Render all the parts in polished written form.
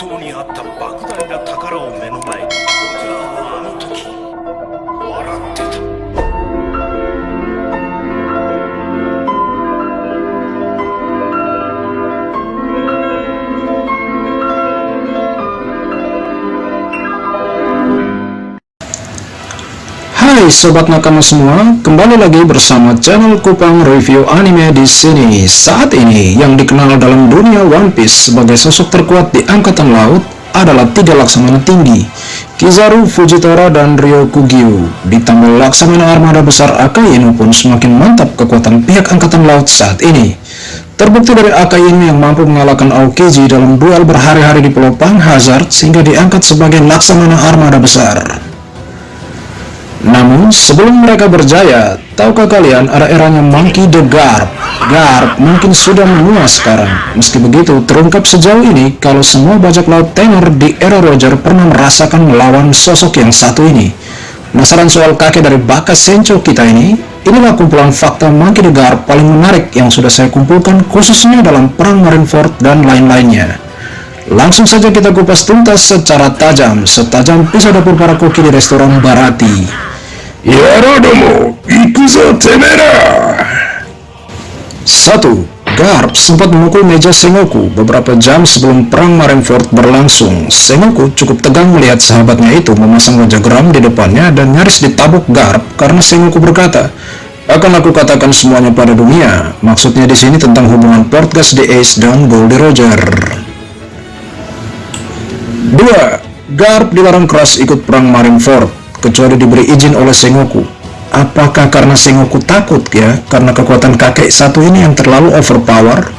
島にあった莫大な宝を目の前に、ロジャーはあの時笑ってた。Hai sobat nakama semua, kembali lagi bersama channel Kupang Review Anime di sini. Saat ini yang dikenal dalam dunia One Piece sebagai sosok terkuat di angkatan laut adalah tiga laksamana tinggi, Kizaru, Fujitora, dan Ryokugyu. Ditambah laksamana armada besar Akainu pun semakin mantap kekuatan pihak angkatan laut saat ini. Terbukti dari Akainu yang mampu mengalahkan Aokiji dalam duel berhari-hari di Pulau Pang Hazard sehingga diangkat sebagai laksamana armada besar. Namun, sebelum mereka berjaya, tahukah kalian ada eranya Monkey the Garp? Garp mungkin sudah menua sekarang. Meski begitu, terungkap sejauh ini kalau semua bajak laut tenor di era Roger pernah merasakan melawan sosok yang satu ini. Penasaran soal kakek dari Baka Sencho kita ini? Inilah kumpulan fakta Monkey the Garp paling menarik yang sudah saya kumpulkan khususnya dalam Perang Marineford dan lain-lainnya. Langsung saja kita kupas tuntas secara tajam, setajam pisau dapur para koki di restoran Barati. Yarodomo, ikuzo temera. 1. Garp sempat memukul meja Sengoku beberapa jam sebelum perang Marineford berlangsung. Sengoku cukup tegang melihat sahabatnya itu memasang wajah geram di depannya dan nyaris ditabuk Garp karena Sengoku berkata, "Akan aku katakan semuanya pada dunia." Maksudnya di sini tentang hubungan Portgas the Ace dan Goldie Roger. 2. Garp dilarang keras ikut perang Marineford kecuali diberi izin oleh Sengoku. Apakah karena Sengoku takut ya karena kekuatan kakek satu ini yang terlalu overpower?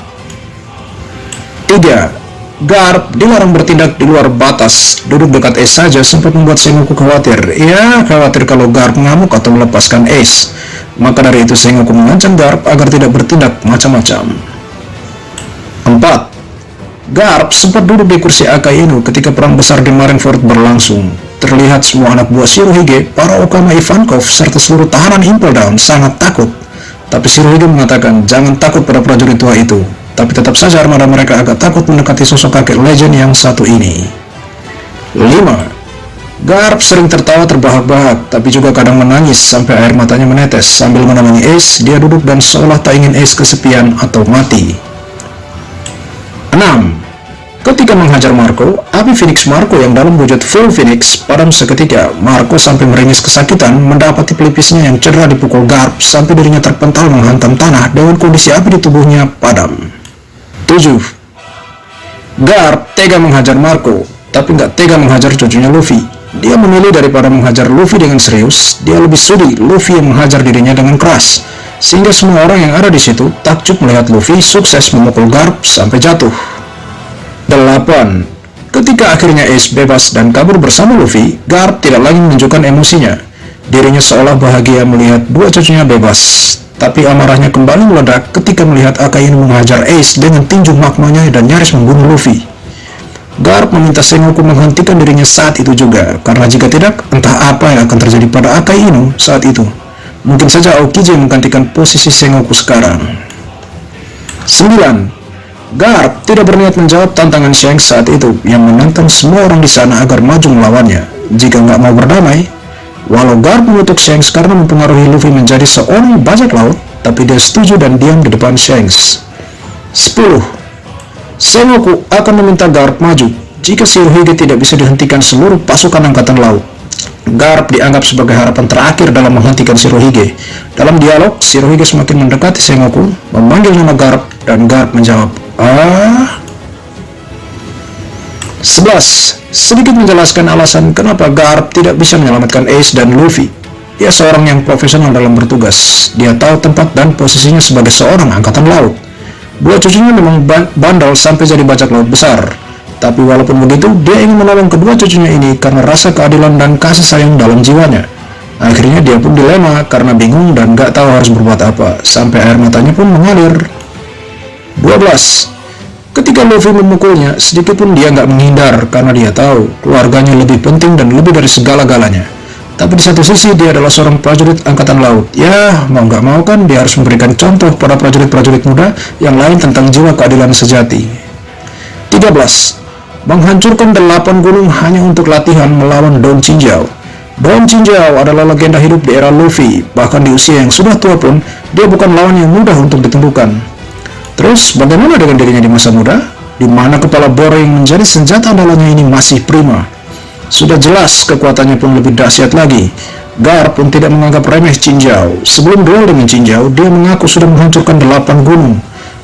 3. Garp dilarang bertindak di luar batas. Duduk dekat Ace saja sempat membuat Sengoku khawatir. Ya, khawatir kalau Garp ngamuk atau melepaskan Ace. Maka dari itu Sengoku mengancam Garp agar tidak bertindak macam-macam. 4. Garp sempat duduk di kursi Akainu ketika perang besar di Marineford berlangsung. Terlihat semua anak buah Shirohige, para Okama Ivankov, serta seluruh tahanan Impel Down sangat takut. Tapi Shirohige mengatakan jangan takut pada prajurit tua itu. Tapi tetap saja armada mereka agak takut mendekati sosok kakek legend yang satu ini. 5. Garp sering tertawa terbahak-bahak, tapi juga kadang menangis sampai air matanya menetes. Sambil menemani Ace, dia duduk dan seolah tak ingin Ace kesepian atau mati. 6. Ketika menghajar Marco, api Phoenix Marco yang dalam wujud full Phoenix padam seketika. Marco sampai meringis kesakitan mendapati pelipisnya yang cedera dipukul Garp sampai dirinya terpental menghantam tanah dengan kondisi api di tubuhnya padam. 7. Garp tega menghajar Marco, tapi nggak tega menghajar cucunya Luffy. Dia memilih daripada menghajar Luffy dengan serius, dia lebih sudi Luffy yang menghajar dirinya dengan keras. Sehingga semua orang yang ada di situ takjub melihat Luffy sukses memukul Garp sampai jatuh. 8. Ketika akhirnya Ace bebas dan kabur bersama Luffy, Garp tidak lagi menunjukkan emosinya. Dirinya seolah bahagia melihat dua cucunya bebas. Tapi amarahnya kembali meledak ketika melihat Akainu menghajar Ace dengan tinju magmanya dan nyaris membunuh Luffy. Garp meminta Sengoku menghentikan dirinya saat itu juga, karena jika tidak, entah apa yang akan terjadi pada Akainu saat itu. Mungkin saja Aokiji yang menggantikan posisi Sengoku sekarang. 9. Garp tidak berniat menjawab tantangan Shanks saat itu yang menantang semua orang di sana agar maju melawannya jika nggak mau berdamai. Walau Garp mengutuk Shanks karena mempengaruhi Luffy menjadi seorang bajak laut, tapi dia setuju dan diam di depan Shanks. 10. Sengoku akan meminta Garp maju jika Shirohige tidak bisa dihentikan seluruh pasukan angkatan laut. Garp dianggap sebagai harapan terakhir dalam menghentikan Shirohige. Dalam dialog, Shirohige semakin mendekati Sengoku, memanggil nama Garp, dan Garp menjawab, 11. Sedikit menjelaskan alasan kenapa Garp tidak bisa menyelamatkan Ace dan Luffy. Dia seorang yang profesional dalam bertugas. Dia tahu tempat dan posisinya sebagai seorang angkatan laut. Dua cucunya memang bandel sampai jadi bajak laut besar. Tapi walaupun begitu, dia ingin menolong kedua cucunya ini karena rasa keadilan dan kasih sayang dalam jiwanya. Akhirnya dia pun dilema karena bingung dan gak tahu harus berbuat apa, sampai air matanya pun mengalir. 12. Ketika Luffy memukulnya, sedikit pun dia nggak menghindar karena dia tahu keluarganya lebih penting dan lebih dari segala-galanya. Tapi di satu sisi dia adalah seorang prajurit angkatan laut. Ya, mau nggak mau kan dia harus memberikan contoh pada prajurit-prajurit muda yang lain tentang jiwa keadilan sejati. 13. menghancurkan 8 gunung hanya untuk latihan melawan Don Chinjao. Don Chinjao adalah legenda hidup di era Luffy, bahkan di usia yang sudah tua pun dia bukan lawan yang mudah untuk ditemukan. Terus bagaimana dengan dirinya di masa muda, di mana kepala Boro yang menjadi senjata andalannya ini masih prima? Sudah jelas kekuatannya pun lebih dahsyat lagi. Garp pun tidak menganggap remeh Chinjao. Sebelum duel dengan Chinjao, dia mengaku sudah menghancurkan 8 gunung.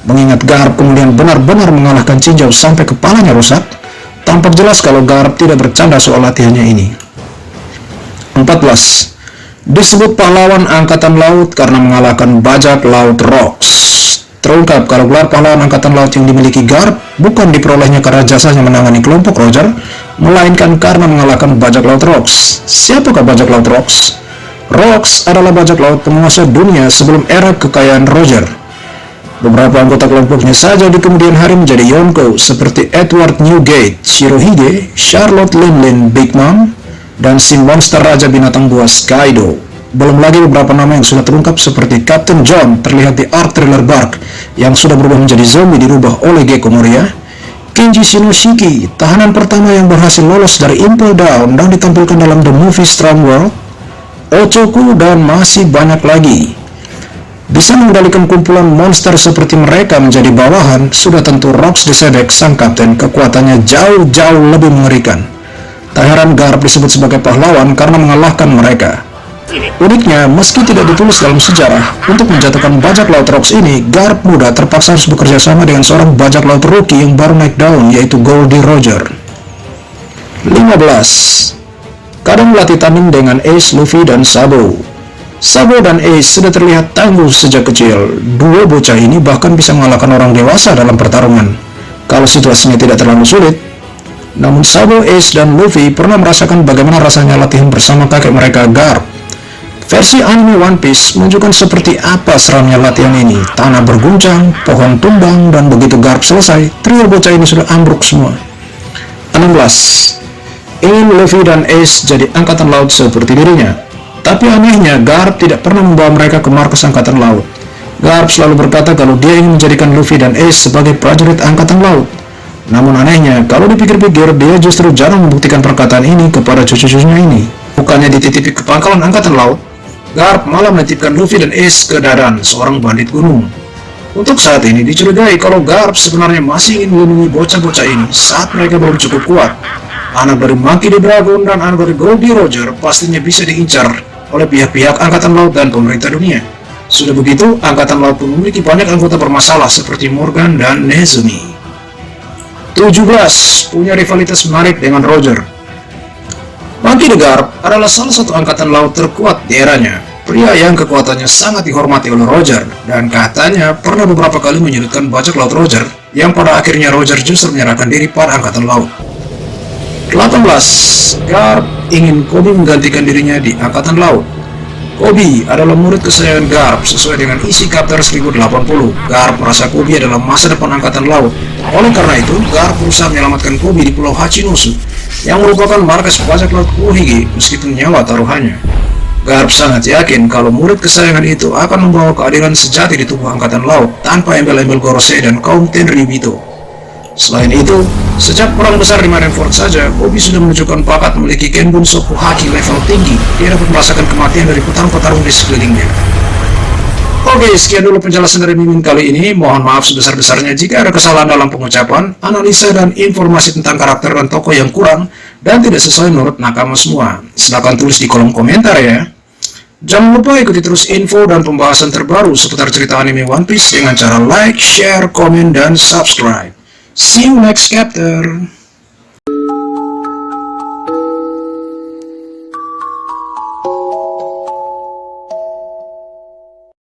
Mengingat Garp kemudian benar-benar mengalahkan Chinjao sampai kepalanya rusak, tampak jelas kalau Garp tidak bercanda soal latihannya ini. 14. Disebut pahlawan angkatan laut karena mengalahkan bajak laut Rocks. Terungkap kalau gelar pahlawan angkatan laut yang dimiliki Garp bukan diperolehnya karena jasanya menangani kelompok Roger, melainkan karena mengalahkan bajak laut Rocks. Siapakah bajak laut Rocks? Rocks adalah bajak laut penguasa dunia sebelum era kekayaan Roger. Beberapa anggota kelompoknya saja di kemudian hari menjadi Yonko, seperti Edward Newgate, Shirohige, Charlotte Linlin Big Mom, dan si monster raja binatang buas Kaido. Belum lagi beberapa nama yang sudah terungkap seperti Captain John terlihat di art thriller Bark yang sudah berubah menjadi zombie dirubah oleh Gecko Moria, Kenji Shinoshiki, tahanan pertama yang berhasil lolos dari Impel Down dan ditampilkan dalam The Movie Strong World, Ochoku, dan masih banyak lagi. Bisa mengendalikan kumpulan monster seperti mereka menjadi bawahan, sudah tentu Rocks Desedek sang kapten kekuatannya jauh-jauh lebih mengerikan. Tak heran Garp disebut sebagai pahlawan karena mengalahkan mereka. Uniknya, meski tidak ditulis dalam sejarah, untuk menjatuhkan bajak laut Rocks ini, Garp muda terpaksa harus bekerja sama dengan seorang bajak laut rookie yang baru naik daun, yaitu Goldie Roger. 15. Kadang melatih tanding dengan Ace, Luffy, dan Sabo. Sabo dan Ace sudah terlihat tangguh sejak kecil. Dua bocah ini bahkan bisa mengalahkan orang dewasa dalam pertarungan, kalau situasinya tidak terlalu sulit. Namun Sabo, Ace, dan Luffy pernah merasakan bagaimana rasanya latihan bersama kakek mereka Garp. Versi anime One Piece menunjukkan seperti apa seramnya latihan ini. Tanah berguncang, pohon tumbang, dan begitu Garp selesai, trio bocah ini sudah ambruk semua. 16. Ingin Luffy dan Ace jadi angkatan laut seperti dirinya. Tapi anehnya, Garp tidak pernah membawa mereka ke markas angkatan laut. Garp selalu berkata kalau dia ingin menjadikan Luffy dan Ace sebagai prajurit angkatan laut. Namun anehnya, kalau dipikir-pikir, dia justru jarang membuktikan perkataan ini kepada cucu-cucunya ini. Bukannya dititipi ke pangkalan angkatan laut, Garp malah menitipkan Luffy dan Ace ke Dadan, seorang bandit gunung. Untuk saat ini dicurigai kalau Garp sebenarnya masih ingin melindungi bocah-bocah ini saat mereka belum cukup kuat. Anak dari Monkey D. Dragon dan anak dari Goldie Roger pastinya bisa diincar oleh pihak-pihak angkatan laut dan pemerintah dunia. Sudah begitu, angkatan laut pun memiliki banyak anggota bermasalah seperti Morgan dan Nezumi. 17. Punya rivalitas menarik dengan Roger. Monkey D. Garp adalah salah satu angkatan laut terkuat di eranya. Pria yang kekuatannya sangat dihormati oleh Roger, dan katanya pernah beberapa kali menyudutkan bajak laut Roger, yang pada akhirnya Roger justru menyerahkan diri pada angkatan laut. 18. Garp ingin Kobe menggantikan dirinya di angkatan laut. Kobe adalah murid kesayangan Garp sesuai dengan isi Chapter 1080. Garp merasa Kobe adalah masa depan angkatan laut. Oleh karena itu, Garp berusaha menyelamatkan Kobe di Pulau Hachinosu, yang merupakan markas bajak laut Kurohige meskipun nyawa taruhannya. Garp sangat yakin kalau murid kesayangan itu akan membawa keadilan sejati di tubuh angkatan laut tanpa embel-embel Gorosei dan kaum Tenryubito. Selain itu, sejak perang besar di Marineford saja, Kobe sudah menunjukkan bakat memiliki Kenbun Soku Haki level tinggi. Dia dapat merasakan kematian dari petarung-petarung di sekelilingnya. Oke, sekian dulu penjelasan dari Mimin kali ini. Mohon maaf sebesar-besarnya jika ada kesalahan dalam pengucapan, analisa, dan informasi tentang karakter dan tokoh yang kurang dan tidak sesuai menurut nakama semua. Silahkan tulis di kolom komentar ya. Jangan lupa ikuti terus info dan pembahasan terbaru seputar cerita anime One Piece dengan cara like, share, komen, dan subscribe. See you next chapter.